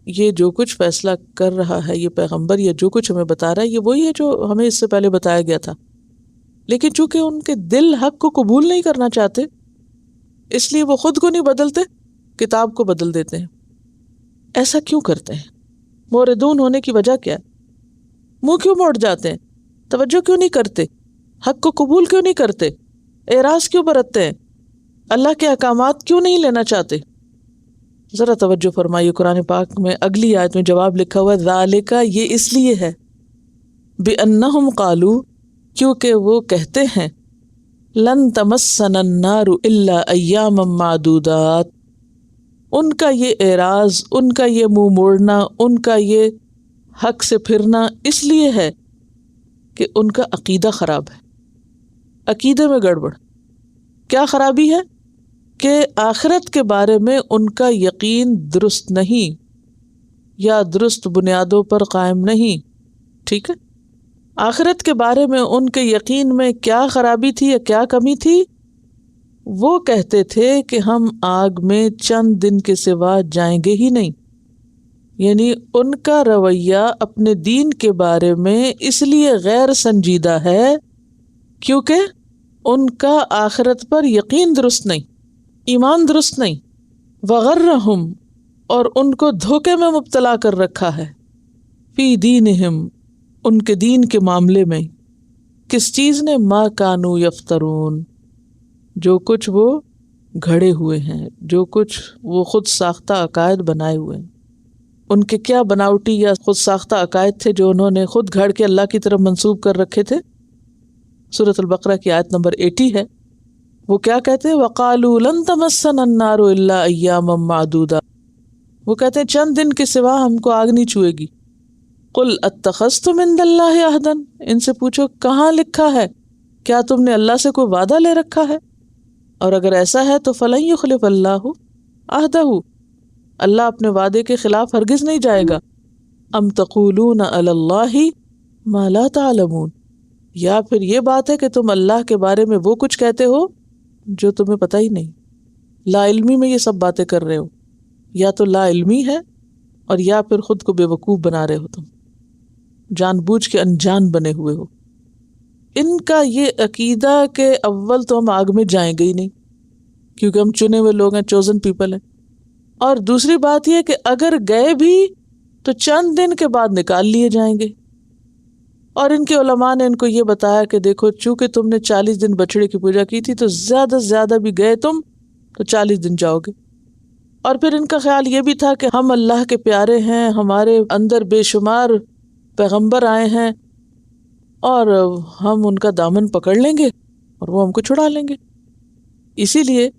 یہ جو کچھ فیصلہ کر رہا ہے یہ پیغمبر، یا جو کچھ ہمیں بتا رہا ہے یہ وہی ہے جو ہمیں اس سے پہلے بتایا گیا تھا۔ لیکن چونکہ ان کے دل حق کو قبول نہیں کرنا چاہتے، اس لیے وہ خود کو نہیں بدلتے، کتاب کو بدل دیتے ہیں۔ ایسا کیوں کرتے ہیں؟ موردون ہونے کی وجہ کیا ہے؟ منہ کیوں موڑ جاتے ہیں؟ توجہ کیوں نہیں کرتے؟ حق کو قبول کیوں نہیں کرتے؟ اعراض کیوں برتتے ہیں؟ اللہ کے احکامات کیوں نہیں لینا چاہتے؟ ذرا توجہ فرمائیے، قرآن پاک میں اگلی آیت میں جواب لکھا ہوا ہے، ذالک، یہ اس لیے ہے، بِأَنَّهُمْ قَالُوا، کیونکہ وہ کہتے ہیں، لن تمسنا النار الا ایاما معدودات، ان کا یہ اعراض، ان کا یہ منہ موڑنا، ان کا یہ حق سے پھرنا اس لیے ہے کہ ان کا عقیدہ خراب ہے، عقیدے میں گڑبڑ۔ کیا خرابی ہے؟ کہ آخرت کے بارے میں ان کا یقین درست نہیں، یا درست بنیادوں پر قائم نہیں۔ ٹھیک ہے، آخرت کے بارے میں ان کے یقین میں کیا خرابی تھی یا کیا کمی تھی؟ وہ کہتے تھے کہ ہم آگ میں چند دن کے سوا جائیں گے ہی نہیں، یعنی ان کا رویہ اپنے دین کے بارے میں اس لیے غیر سنجیدہ ہے کیونکہ ان کا آخرت پر یقین درست نہیں، ایمان درست نہیں، وغرہم اور ان کو دھوکے میں مبتلا کر رکھا ہے، فی دینہم ان کے دین کے معاملے میں، کس چیز نے، ما کانوا یفترون جو کچھ وہ گھڑے ہوئے ہیں، جو کچھ وہ خود ساختہ عقائد بنائے ہوئے ہیں. ان کے کیا بناوٹی یا خود ساختہ عقائد تھے جو انہوں نے خود گھڑ کے اللہ کی طرف منسوب کر رکھے تھے. سورۃ البقرہ کی آیت نمبر 80 ہے. وہ کیا کہتے ہیں؟ وَقَالُوا لَن تَمَسَّنَا النَّارُ إِلَّا أَيَّامًا مَّعْدُودَةً، وہ کہتے ہیں چند دن کے سوا ہم کو آگ نہیں چھوئے گی. قُلْ أَتَّخَذْتُمْ عِندَ اللَّهِ عَهْدًا، ان سے پوچھو کہاں لکھا ہے، کیا تم نے اللہ سے کوئی وعدہ لے رکھا ہے؟ اور اگر ایسا ہے تو فَلَن يُخْلِفَ اللَّهُ عَهْدَهُ، اللہ اپنے وعدے کے خلاف ہرگز نہیں جائے گا. ام تقولون علی اللہ ما لا تعلمون، یا پھر یہ بات ہے کہ تم اللہ کے بارے میں وہ کچھ کہتے ہو جو تمہیں پتہ ہی نہیں، لا علمی میں یہ سب باتیں کر رہے ہو. یا تو لا علمی ہے اور یا پھر خود کو بے وقوف بنا رہے ہو، تم جان بوجھ کے انجان بنے ہوئے ہو. ان کا یہ عقیدہ کہ اول تو ہم آگ میں جائیں گے ہی نہیں کیونکہ ہم چنے ہوئے لوگ ہیں، چوزن پیپل ہیں، اور دوسری بات یہ کہ اگر گئے بھی تو چند دن کے بعد نکال لیے جائیں گے. اور ان کے علماء نے ان کو یہ بتایا کہ دیکھو چونکہ تم نے 40 دن بچڑے کی پوجا کی تھی تو زیادہ سے زیادہ بھی گئے تم تو 40 دن جاؤ گے. اور پھر ان کا خیال یہ بھی تھا کہ ہم اللہ کے پیارے ہیں، ہمارے اندر بے شمار پیغمبر آئے ہیں اور ہم ان کا دامن پکڑ لیں گے اور وہ ہم کو چھڑا لیں گے. اسی لیے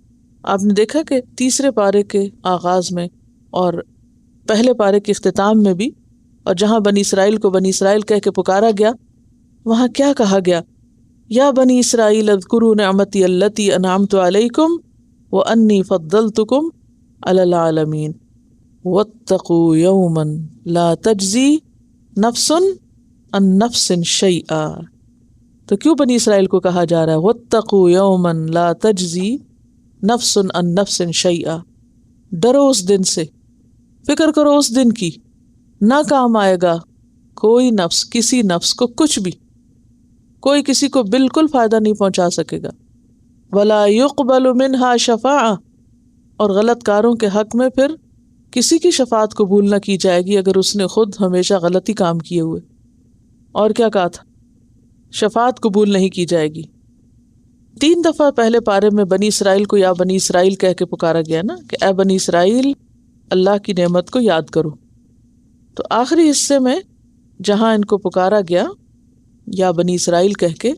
آپ نے دیکھا کہ تیسرے پارے کے آغاز میں اور پہلے پارے کے اختتام میں بھی، اور جہاں بنی اسرائیل کو بنی اسرائیل کہہ کے پکارا گیا وہاں کیا کہا گیا؟ یا بنی اسرائیل اذکروا نعمتی التی انعمت علیکم وانی فضلتکم علی العالمین واتقوا یوما لا تجزی نفس عن نفس شیئا. تو کیوں بنی اسرائیل کو کہا جا رہا ہے واتقوا یوما لا تجزی نفس عن نفس شیئا؟ ڈرو اس دن سے، فکر کرو اس دن کی، نہ کام آئے گا کوئی نفس کسی نفس کو کچھ بھی، کوئی کسی کو بالکل فائدہ نہیں پہنچا سکے گا. ولا يقبل منها شفاعہ، اور غلط کاروں کے حق میں پھر کسی کی شفاعت قبول نہ کی جائے گی اگر اس نے خود ہمیشہ غلطی کام کیے ہوئے. اور کیا کہا تھا؟ شفاعت قبول نہیں کی جائے گی. 3 دفعہ پہلے پارے میں بنی اسرائیل کو یا بنی اسرائیل کہہ کے پکارا گیا نا کہ اے بنی اسرائیل اللہ کی نعمت کو یاد کرو. تو آخری حصے میں جہاں ان کو پکارا گیا یا بنی اسرائیل کہہ کے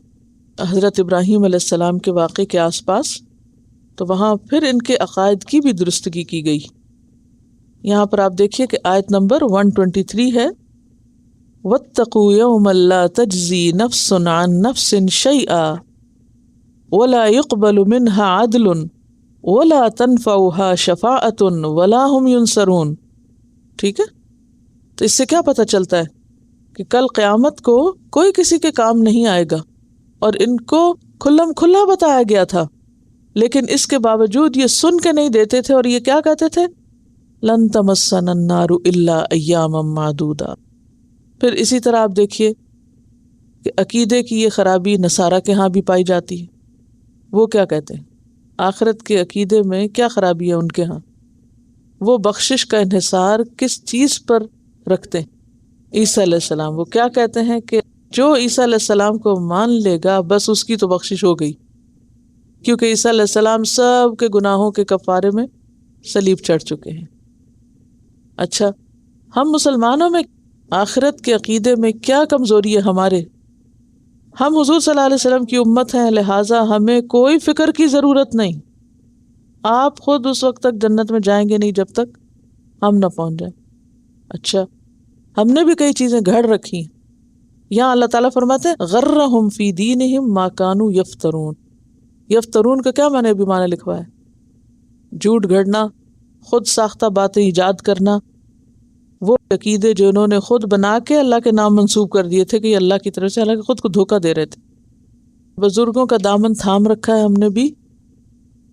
حضرت ابراہیم علیہ السلام کے واقعے کے آس پاس، تو وہاں پھر ان کے عقائد کی بھی درستگی کی گئی. یہاں پر آپ دیکھیے کہ آیت نمبر 123 ہے وَاتَّقُوا يَوْمًا لَا تَجْزِي نَفْسٌ عَن نَفْسٍ شَيْئًا وَلَا يُقْبَلُ مِنْهَا عَدْلٌ وَلَا تَنْفَعُهَا شَفَاعَةٌ وَلَا هُمْ يُنصَرُونَ. ٹھیک ہے، تو اس سے کیا پتہ چلتا ہے کہ کل قیامت کو کوئی کسی کے کام نہیں آئے گا، اور ان کو کھلم کھلا بتایا گیا تھا، لیکن اس کے باوجود یہ سن کے نہیں دیتے تھے اور یہ کیا کہتے تھے؟ لن تمسنا النار الا ایاما معدودا. پھر اسی طرح آپ دیکھیے کہ عقیدے کی یہ خرابی نصارہ کے ہاں بھی پائی جاتی ہے. وہ کیا کہتے ہیں؟ آخرت کے عقیدے میں کیا خرابی ہے ان کے ہاں؟ وہ بخشش کا انحصار کس چیز پر رکھتے ہیں؟ عیسیٰ علیہ السلام. وہ کیا کہتے ہیں کہ جو عیسیٰ علیہ السلام کو مان لے گا بس اس کی تو بخشش ہو گئی، کیونکہ عیسیٰ علیہ السلام سب کے گناہوں کے کفارے میں صلیب چڑھ چکے ہیں. اچھا، ہم مسلمانوں میں آخرت کے عقیدے میں کیا کمزوری ہے ہمارے؟ ہم حضور صلی اللہ علیہ وسلم کی امت ہیں، لہٰذا ہمیں کوئی فکر کی ضرورت نہیں. آپ خود اس وقت تک جنت میں جائیں گے نہیں جب تک ہم نہ پہنچ جائیں. اچھا، ہم نے بھی کئی چیزیں گھڑ رکھی ہیں. یہاں اللہ تعالیٰ فرماتے ہیں غرہم فی دینہم ما کانوا یفترون. یفترون کا کیا معنی بھی معنی لکھوا ہے؟ جھوٹ گھڑنا، خود ساختہ باتیں ایجاد کرنا، وہ عقیدے جو انہوں نے خود بنا کے اللہ کے نام منسوب کر دیے تھے کہ یہ اللہ کی طرف سے، حالانکہ خود کو دھوکہ دے رہے تھے. بزرگوں کا دامن تھام رکھا ہے ہم نے بھی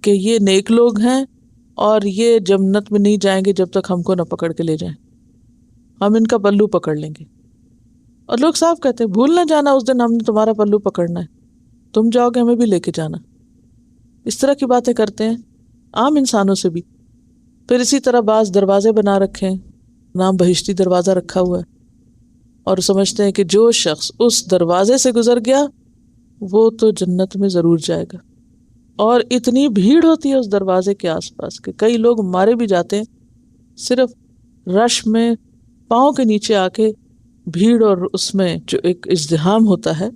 کہ یہ نیک لوگ ہیں اور یہ جنت میں نہیں جائیں گے جب تک ہم کو نہ پکڑ کے لے جائیں، ہم ان کا پلو پکڑ لیں گے. اور لوگ صاف کہتے ہیں بھول نہ جانا اس دن ہم نے تمہارا پلو پکڑنا ہے. تم جاؤ گے ہمیں بھی لے کے جانا. اس طرح کی باتیں کرتے ہیں عام انسانوں سے بھی. پھر اسی طرح بعض دروازے بنا رکھے ہیں، نام بہشتی دروازہ رکھا ہوا ہے، اور سمجھتے ہیں کہ جو شخص اس دروازے سے گزر گیا وہ تو جنت میں ضرور جائے گا. اور اتنی بھیڑ ہوتی ہے اس دروازے کے آس پاس کہ کئی لوگ مارے بھی جاتے ہیں صرف رش میں، پاؤں کے نیچے آ کے بھیڑ اور اس میں جو ایک ازدحام ہوتا ہے،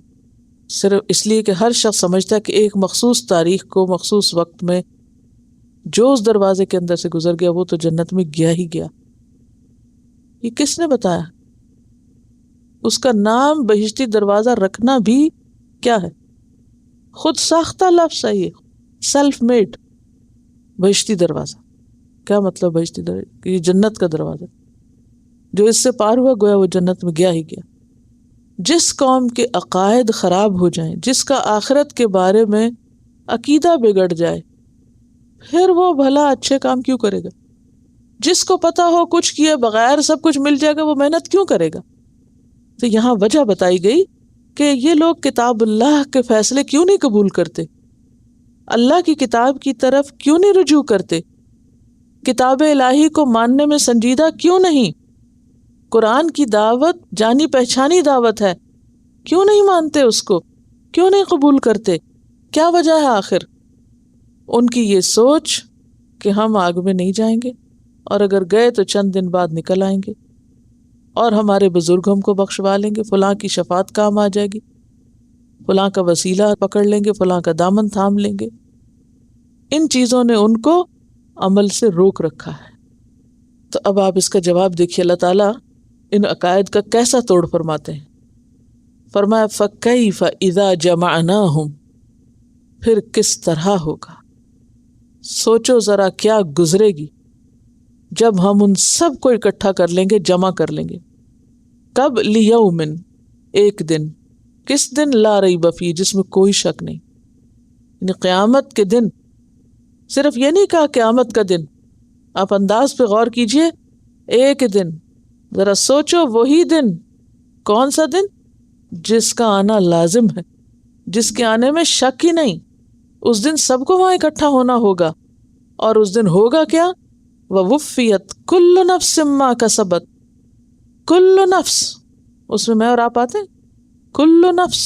صرف اس لیے کہ ہر شخص سمجھتا ہے کہ ایک مخصوص تاریخ کو مخصوص وقت میں جو اس دروازے کے اندر سے گزر گیا وہ تو جنت میں گیا ہی گیا. یہ کس نے بتایا؟ اس کا نام بہشتی دروازہ رکھنا بھی کیا ہے؟ خود ساختہ لفظ ہے، یہ سیلف میڈ. بہشتی دروازہ کیا مطلب؟ بہشتی دروازہ یہ جنت کا دروازہ، جو اس سے پار ہوا گویا وہ جنت میں گیا ہی گیا. جس قوم کے عقائد خراب ہو جائیں، جس کا آخرت کے بارے میں عقیدہ بگڑ جائے، پھر وہ بھلا اچھے کام کیوں کرے گا؟ جس کو پتا ہو کچھ کیے بغیر سب کچھ مل جائے گا وہ محنت کیوں کرے گا؟ تو یہاں وجہ بتائی گئی کہ یہ لوگ کتاب اللہ کے فیصلے کیوں نہیں قبول کرتے، اللہ کی کتاب کی طرف کیوں نہیں رجوع کرتے، کتاب الہی کو ماننے میں سنجیدہ کیوں نہیں؟ قرآن کی دعوت جانی پہچانی دعوت ہے، کیوں نہیں مانتے اس کو، کیوں نہیں قبول کرتے؟ کیا وجہ ہے آخر؟ ان کی یہ سوچ کہ ہم آگ میں نہیں جائیں گے، اور اگر گئے تو چند دن بعد نکل آئیں گے، اور ہمارے بزرگ ہم کو بخشوا لیں گے، فلاں کی شفاعت کام آ جائے گی، فلاں کا وسیلہ پکڑ لیں گے، فلاں کا دامن تھام لیں گے. ان چیزوں نے ان کو عمل سے روک رکھا ہے. تو اب آپ اس کا جواب دیکھیے، اللہ تعالیٰ ان عقائد کا کیسا توڑ فرماتے ہیں. فرمایا فَكَيْفَ إِذَا جَمَعْنَاهُمْ، پھر کس طرح ہوگا، سوچو ذرا کیا گزرے گی جب ہم ان سب کو اکٹھا کر لیں گے، جمع کر لیں گے. کب؟ لِيَوْمٍ، ایک دن. کس دن؟ لا ریب فیہ، جس میں کوئی شک نہیں. یعنی قیامت کے دن. صرف یہ نہیں کہا قیامت کا دن، آپ انداز پہ غور کیجئے. ایک دن، ذرا سوچو وہی دن. کون سا دن؟ جس کا آنا لازم ہے، جس کے آنے میں شک ہی نہیں. اس دن سب کو وہاں اکٹھا ہونا ہوگا، اور اس دن ہوگا کیا؟ وَوُفِّيَتْ كُلُّ نَفْسٍ مَا كَسَبَتْ. کل نفس، اس میں اور آپ آتے ہیں، کل نفس،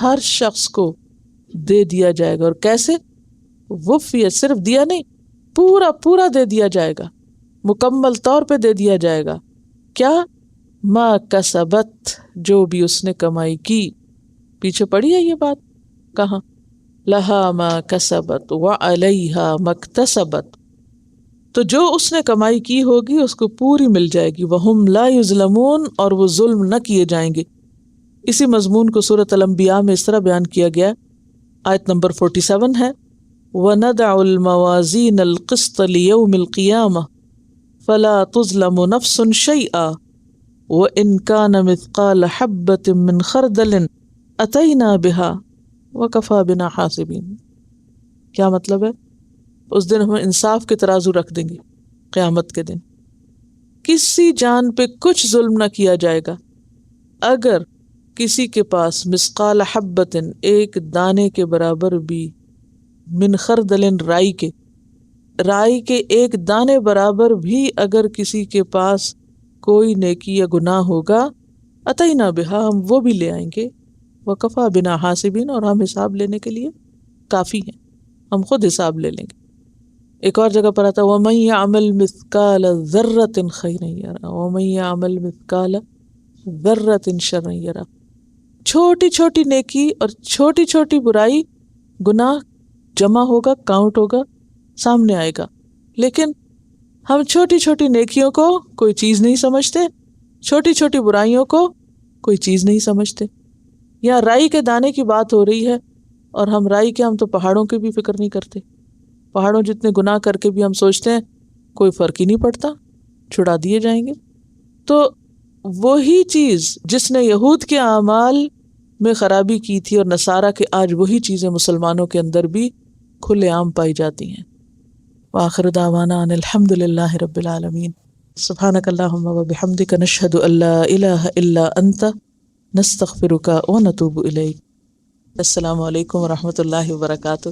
ہر شخص کو دے دیا جائے گا. اور کیسے؟ وفیت، صرف دیا نہیں، پورا پورا دے دیا جائے گا، مکمل طور پہ دے دیا جائے گا. کیا؟ ما کسبت، جو بھی اس نے کمائی کی. پیچھے پڑھی ہے یہ بات کہاں؟ لہا ما کسبت وعلیہا مکتسبت. تو جو اس نے کمائی کی ہوگی اس کو پوری مل جائے گی. وہم لا یظلمون، اور وہ ظلم نہ کیے جائیں گے. اسی مضمون کو سورۃ الانبیاء میں اس طرح بیان کیا گیا، آیت نمبر 47 ہے، وَنَدَعُ الْمَوَازِينَ الْقِسْطَ لِيَوْمِ الْقِيَامَةِ فَلَا تُظْلَمُ نَفْسٌ شَيْئًا وَإِنْ كَانَ مِثْقَالَ حَبَّةٍ مِّنْ خَرْدَلٍ أَتَيْنَا بِهَا وَكَفَى بِنَا حَاسِبِينَ. کیا مطلب ہے؟ اس دن ہم انصاف کے ترازو رکھ دیں گے. قیامت کے دن کسی جان پہ کچھ ظلم نہ کیا جائے گا. اگر کسی کے پاس مثقال حبۃ، ایک دانے کے برابر بھی، من خردل، رائی کے ایک دانے برابر بھی اگر کسی کے پاس کوئی نیکی یا گناہ ہوگا، اتینا بہا، ہم وہ بھی لے آئیں گے. وکفا بنا حاسبین، اور ہم حساب لینے کے لیے کافی ہیں، ہم خود حساب لے لیں گے. ایک اور جگہ پر آتا وَمَن يَعْمَلْ مِثْقَالَ ذَرَّةٍ خَيْرًا يَرَهُ وَمَن يَعْمَلْ مِثْقَالَ ذَرَّةٍ شَرًّا يَرَهُ. چھوٹی چھوٹی نیکی اور چھوٹی چھوٹی برائی، گناہ جمع ہوگا، کاؤنٹ ہوگا، سامنے آئے گا. لیکن ہم چھوٹی چھوٹی نیکیوں کو کوئی چیز نہیں سمجھتے، چھوٹی چھوٹی برائیوں کو کوئی چیز نہیں سمجھتے. یہاں رائی کے دانے کی بات ہو رہی ہے، اور ہم رائی کے، ہم تو پہاڑوں کی بھی فکر نہیں کرتے. پہاڑوں جتنے گناہ کر کے بھی ہم سوچتے ہیں کوئی فرق ہی نہیں پڑتا، چھڑا دیے جائیں گے. تو وہی چیز جس نے یہود کے اعمال میں خرابی کی تھی اور نصارہ کے، آج وہی چیزیں مسلمانوں کے اندر بھی کھلے عام پائی جاتی ہیں. وآخر دعوانا ان الحمد للہ رب العالمین. سبحانک اللہم وبحمدک، نشہد ان لا الہ الا انت، نستغفرک ونتوب الیک. السلام علیکم ورحمۃ اللہ وبرکاتہ.